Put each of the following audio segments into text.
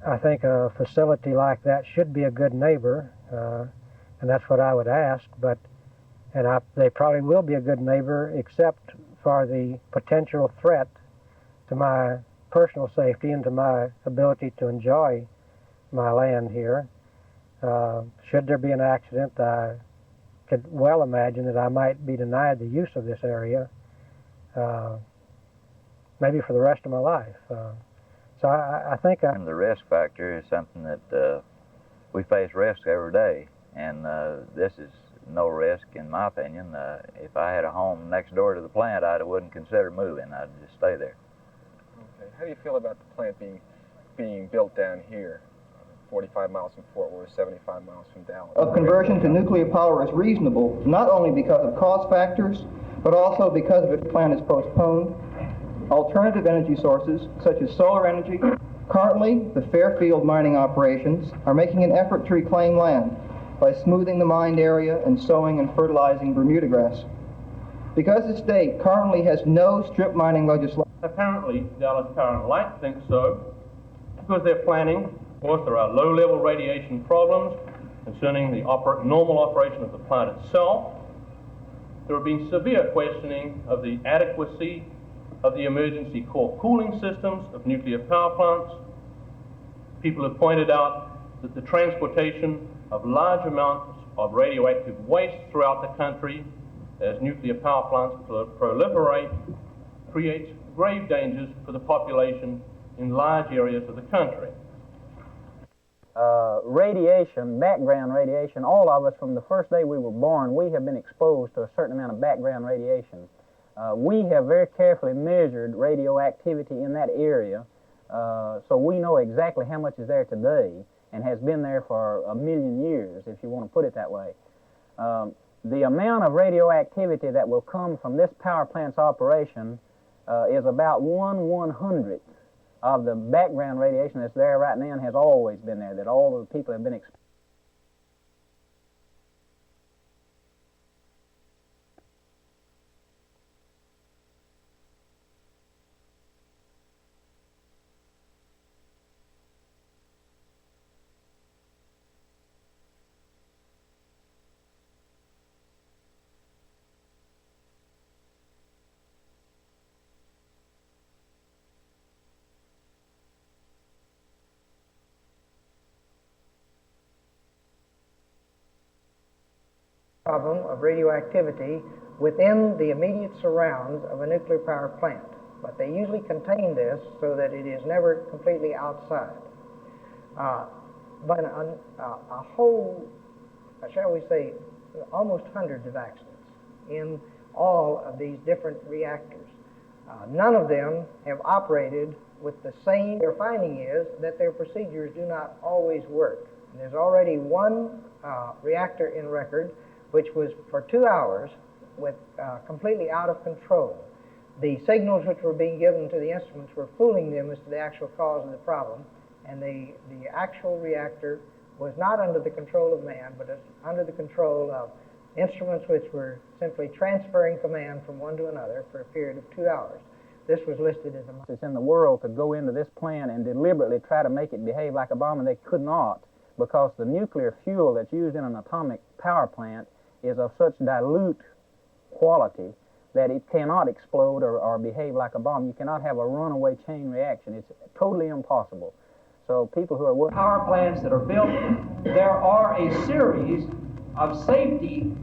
I think a facility like that should be a good neighbor, and that's what I would ask. They probably will be a good neighbor, except for the potential threat to my personal safety and to my ability to enjoy my land here. Should there be an accident, I could well imagine that I might be denied the use of this area, maybe for the rest of my life. So I think And the risk factor is something that we face risk every day, and this is no risk in my opinion. If I had a home next door to the plant, I wouldn't consider moving. I'd just stay there. Okay. How do you feel about the plant being built down here, 45 miles from Fort Worth, 75 miles from Dallas? Of conversion to nuclear power is reasonable, not only because of cost factors, but also because if the plant is postponed. Alternative energy sources, such as solar energy. Currently, the Fairfield mining operations are making an effort to reclaim land by smoothing the mined area and sowing and fertilizing Bermuda grass. Because the state currently has no strip mining legislation. Apparently, Dallas Power and Light thinks so, because they're planning. Of course, there are low-level radiation problems concerning the normal operation of the plant itself. There have been severe questioning of the adequacy of the emergency core cooling systems of nuclear power plants. People have pointed out that the transportation of large amounts of radioactive waste throughout the country as nuclear power plants proliferate creates grave dangers for the population in large areas of the country. Radiation, background radiation, all of us from the first day we were born, we have been exposed to a certain amount of background radiation. We have very carefully measured radioactivity in that area, so we know exactly how much is there today and has been there for 1,000,000 years, if you want to put it that way. The amount of radioactivity that will come from this power plant's operation is about 1/100th of the background radiation that's there right now and has always been there, that all of the people have been exposed. Problem of radioactivity within the immediate surrounds of a nuclear power plant, but they usually contain this so that it is never completely outside. But a whole, shall we say, almost hundreds of accidents in all of these different reactors. None of them have operated with the same. Their finding is that their procedures do not always work. And there's already one reactor in record which was for 2 hours with completely out of control. The signals which were being given to the instruments were fooling them as to the actual cause of the problem, and the actual reactor was not under the control of man, but under the control of instruments which were simply transferring command from one to another for a period of 2 hours. This was listed as a... It's in the world could go into this plant and deliberately try to make it behave like a bomb, and they could not, because the nuclear fuel that's used in an atomic power plant is of such dilute quality that it cannot explode or behave like a bomb. You cannot have a runaway chain reaction. It's totally impossible. So people who are working... Power plants that are built, there are a series of safety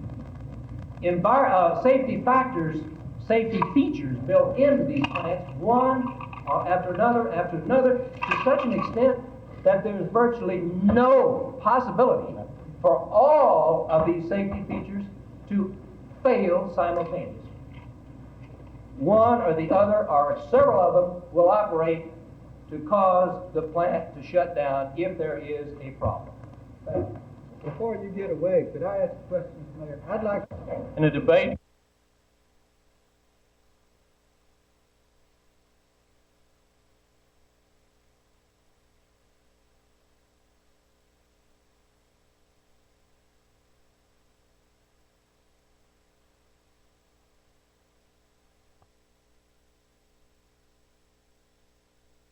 factors, safety features built into these plants, one after another, to such an extent that there's virtually no possibility for all of these safety features to fail simultaneously. One or the other, or several of them, will operate to cause the plant to shut down if there is a problem. Before you get away, could I ask a question, Mayor? I'd like... In a debate,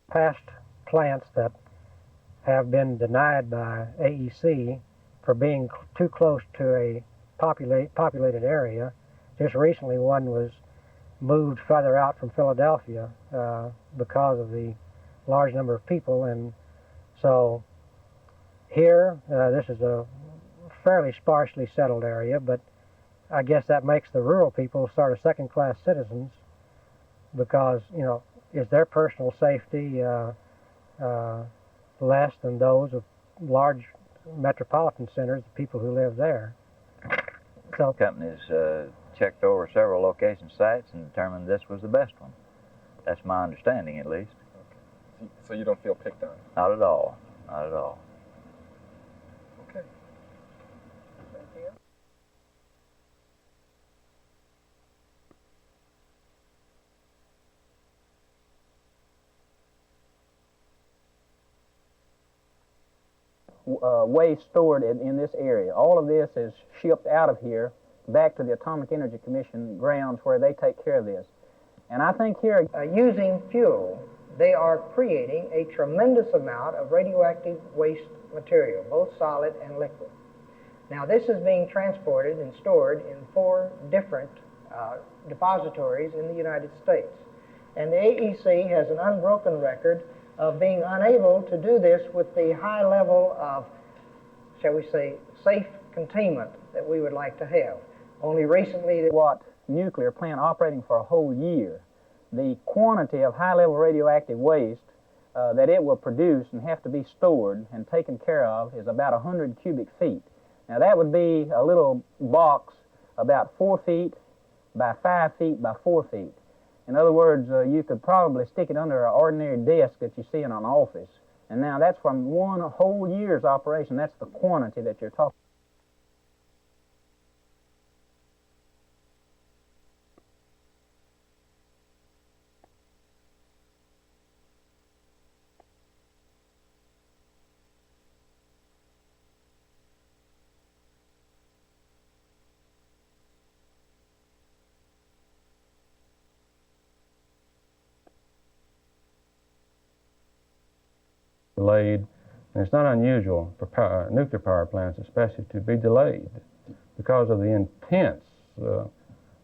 past plants that have been denied by AEC for being too close to a populated area. Just recently, one was moved further out from Philadelphia because of the large number of people, and so here, this is a fairly sparsely settled area, but I guess that makes the rural people sort of second-class citizens because, you know, is their personal safety less than those of large metropolitan centers, the people who live there? So companies checked over several location sites and determined this was the best one. That's my understanding, at least. Okay. So you don't feel picked on? Not at all. Not at all. Okay. Waste stored in this area. All of this is shipped out of here back to the Atomic Energy Commission grounds where they take care of this. And I think here, using fuel, they are creating a tremendous amount of radioactive waste material, both solid and liquid. Now, this is being transported and stored in 4 different depositories in the United States. And the AEC has an unbroken record of being unable to do this with the high level of, shall we say, safe containment that we would like to have. Only recently, what nuclear plant operating for a whole year, the quantity of high-level radioactive waste that it will produce and have to be stored and taken care of is about 100 cubic feet. Now that would be a little box about 4 feet by 5 feet by 4 feet. In other words, you could probably stick it under an ordinary desk that you see in an office. And now that's from one whole year's operation. That's the quantity that you're talking. Delayed, and it's not unusual for nuclear power plants especially to be delayed because of the intense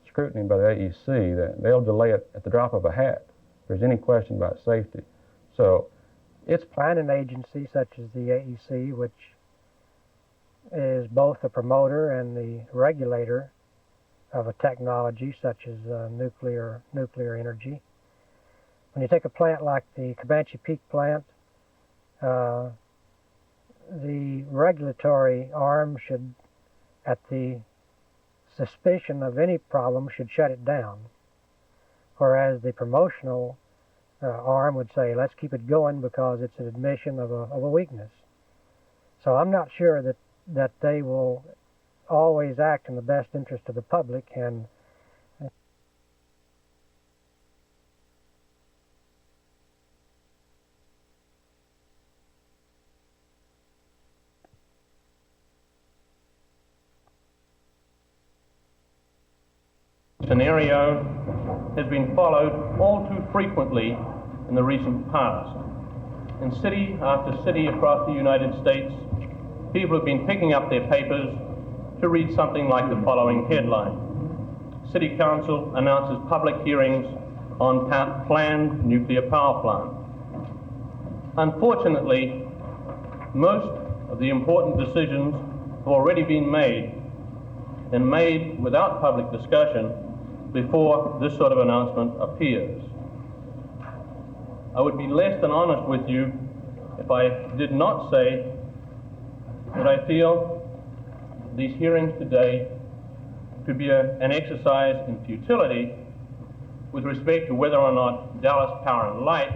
scrutiny by the AEC that they'll delay it at the drop of a hat if there's any question about safety. So it's planning agency such as the AEC, which is both the promoter and the regulator of a technology such as nuclear energy. When you take a plant like the Comanche Peak plant, the regulatory arm should, at the suspicion of any problem, should shut it down, whereas the promotional arm would say, let's keep it going because it's an admission of a weakness. So I'm not sure that they will always act in the best interest of the public, and scenario has been followed all too frequently in the recent past. In city after city across the United States, people have been picking up their papers to read something like the following headline: City Council announces public hearings on planned nuclear power plant. Unfortunately, most of the important decisions have already been made, and made without public discussion before this sort of announcement appears. I would be less than honest with you if I did not say that I feel these hearings today could be an exercise in futility with respect to whether or not Dallas Power and Light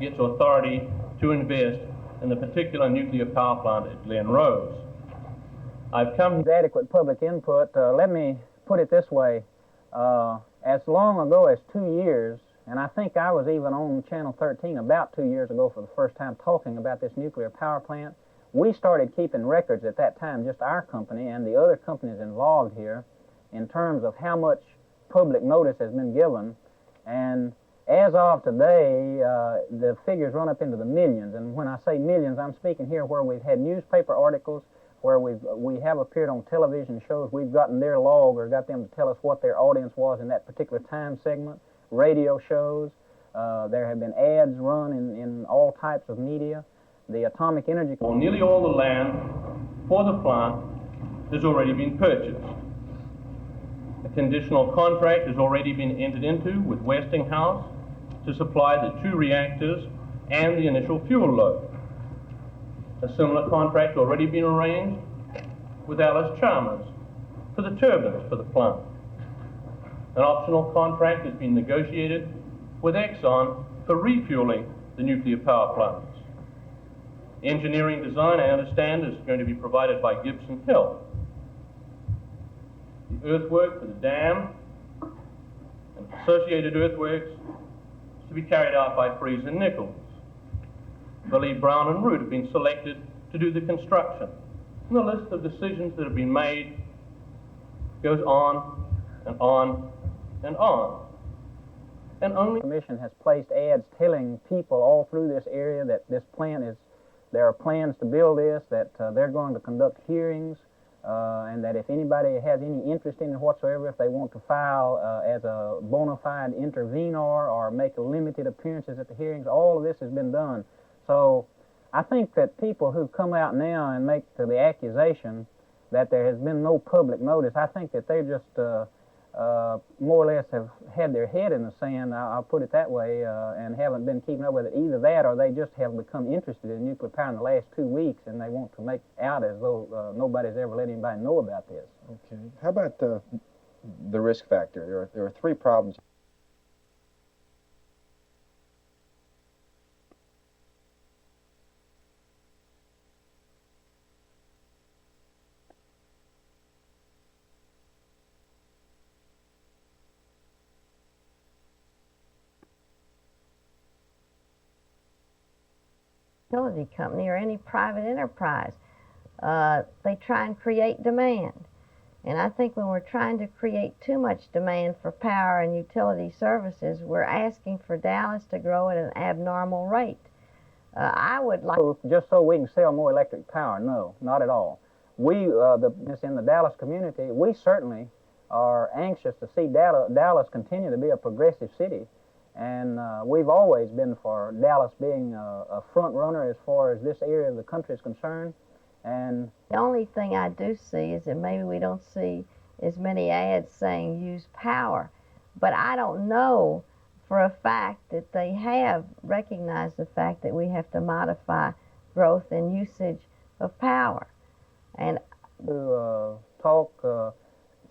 gets authority to invest in the particular nuclear power plant at Glen Rose. I've come to adequate public input. Let me put it this way. As long ago as 2 years, and I think I was even on Channel 13 about 2 years ago for the first time talking about this nuclear power plant, we started keeping records at that time, just our company and the other companies involved here, in terms of how much public notice has been given. And As of today, the figures run up into the millions, and when I say millions, I'm speaking here where we've had newspaper articles, where we have appeared on television shows. We've gotten their log or got them to tell us what their audience was in that particular time segment, radio shows. There have been ads run in all types of media. The atomic energy... Well, nearly all the land for the plant has already been purchased. A conditional contract has already been entered into with Westinghouse to supply the 2 reactors and the initial fuel load. A similar contract already been arranged with Alice Chalmers for the turbines for the plant. An optional contract has been negotiated with Exxon for refueling the nuclear power plants. Engineering design, I understand, is going to be provided by Gibson Hill. The earthwork for the dam and associated earthworks is to be carried out by Freese & Nichols. Billy Brown and Root have been selected to do the construction. And the list of decisions that have been made goes on and on and on. And only... The Commission has placed ads telling people all through this area that this plant is, there are plans to build this, that they're going to conduct hearings, and that if anybody has any interest in it whatsoever, if they want to file as a bona fide intervenor or make limited appearances at the hearings, all of this has been done. So I think that people who come out now and make the accusation that there has been no public notice, I think that they just more or less have had their head in the sand, I'll put it that way, and haven't been keeping up with it. Either that or they just have become interested in nuclear power in the last 2 weeks, and they want to make out as though nobody's ever let anybody know about this. Okay. How about the risk factor? There are 3 problems. Utility company or any private enterprise. They try and create demand. And I think when we're trying to create too much demand for power and utility services, we're asking for Dallas to grow at an abnormal rate. I would like... Just so we can sell more electric power, no, not at all. We, in the Dallas community, we certainly are anxious to see Dallas continue to be a progressive city. And we've always been for Dallas being a front runner as far as this area of the country is concerned. And the only thing I do see is that maybe we don't see as many ads saying use power. But I don't know for a fact that they have recognized the fact that we have to modify growth and usage of power. And to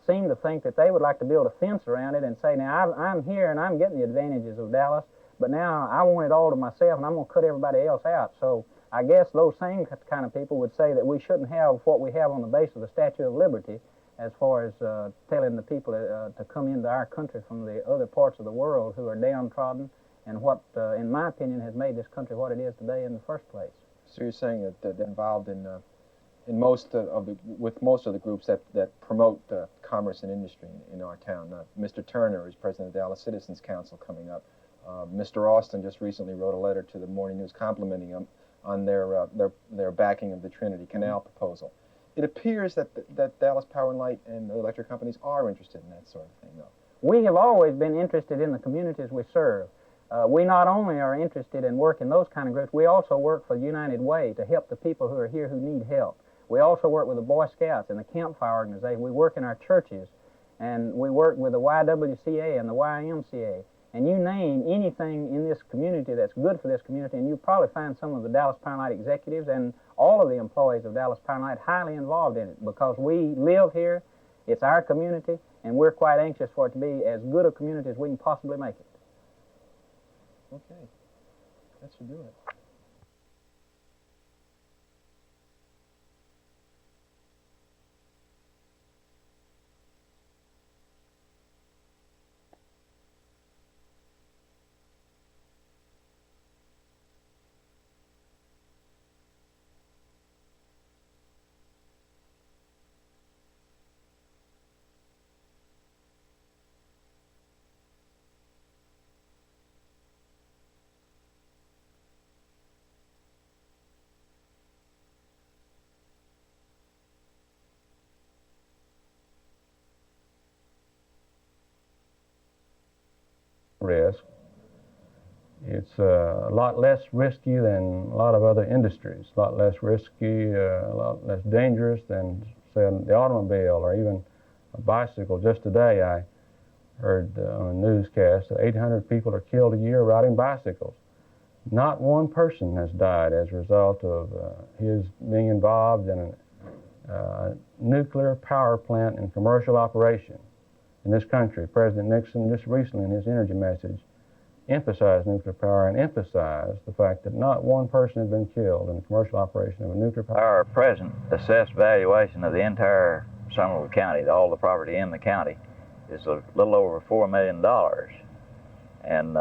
seem to think that they would like to build a fence around it and say, now I'm here and I'm getting the advantages of Dallas, but now I want it all to myself and I'm going to cut everybody else out. So I guess those same kind of people would say that we shouldn't have what we have on the base of the Statue of Liberty as far as telling the people to come into our country from the other parts of the world who are downtrodden and what, in my opinion, has made this country what it is today in the first place. So you're saying that they're involved in most with most of the groups that promote commerce and industry in our town. Mr. Turner is president of the Dallas Citizens Council coming up. Mr. Austin just recently wrote a letter to the Morning News complimenting them on their backing of the Trinity Canal proposal. It appears that Dallas Power and Light and the electric companies are interested in that sort of thing, though. We have always been interested in the communities we serve. We not only are interested in working those kind of groups, we also work for United Way to help the people who are here who need help. We also work with the Boy Scouts and the Campfire Organization. We work in our churches, and we work with the YWCA and the YMCA. And you name anything in this community that's good for this community, and you'll probably find some of the Dallas Power and Light executives and all of the employees of Dallas Power and Light highly involved in it because we live here, it's our community, and we're quite anxious for it to be as good a community as we can possibly make it. Okay. That should do it. risk. It's a lot less risky than a lot of other industries, a lot less risky, a lot less dangerous than, say, the automobile or even a bicycle. Just today I heard on a newscast that 800 people are killed a year riding bicycles. Not one person has died as a result of his being involved in a nuclear power plant in commercial operation in this country. President Nixon just recently in his energy message emphasized nuclear power and emphasized the fact that not one person had been killed in the commercial operation of a nuclear power. Our present assessed valuation of the entire Somerville County, all the property in the county, is a little over $4 million. And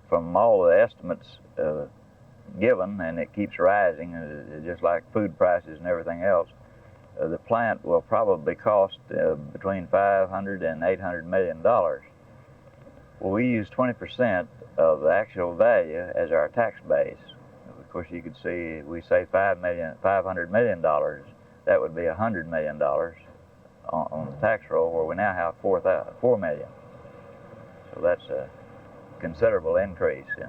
from all the estimates given, and it keeps rising, just like food prices and everything else, the plant will probably cost between $500 and $800 million. Well, we use 20% of the actual value as our tax base. Of course, you could see, we say $500 million, that would be $100 million on the tax roll, where we now have $4 million. So that's a considerable increase in